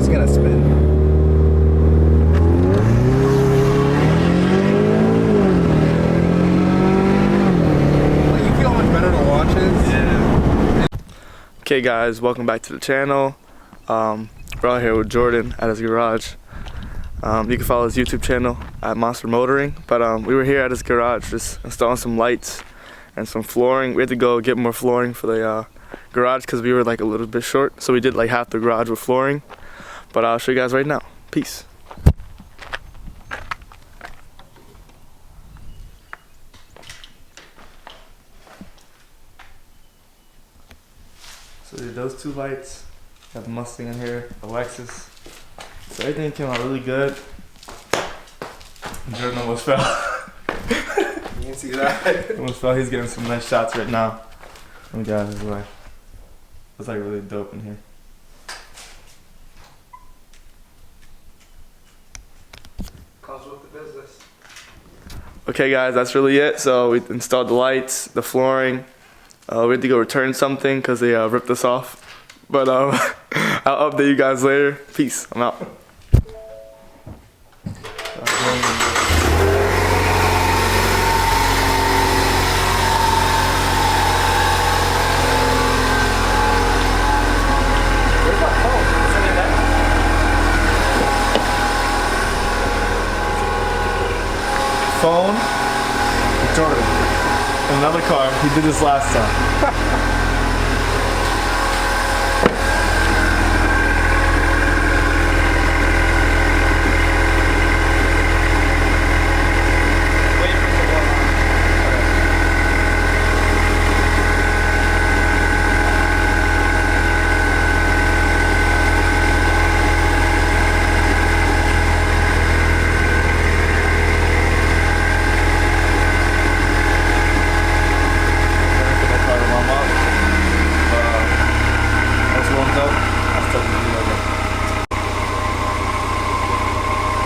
Just gonna spin. Like, you feel much better to watch it. Yeah. Okay guys, welcome back to the channel. We're out here with Jordan at his garage. You can follow his YouTube channel at Monster Motoring. But we were here at his garage just installing some lights and some flooring. We had to go get more flooring for the garage because we were like a little bit short. So we did like half the garage with flooring. But I'll show you guys right now. Peace. So we did those two lights. Got the Mustang in here, the Lexus. So everything came out really good. Jordan almost fell. You can see that. Almost fell. He's getting some nice shots right now. Let me get out of his way. It's like really dope in here. Comes with the business. Okay guys, that's really it. So we installed the lights, the flooring. We had to go return something because they ripped us off. But I'll update you guys later. Peace. I'm out. Phone, Jordan, another car. He did this last time.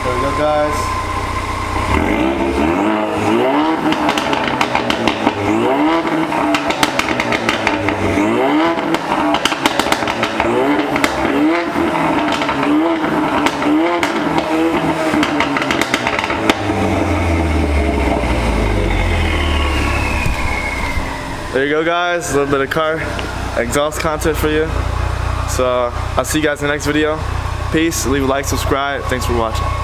There we go, guys. There you go, guys. A little bit of car exhaust content for you. So I'll see you guys in the next video. Peace. Leave a like, subscribe. Thanks for watching.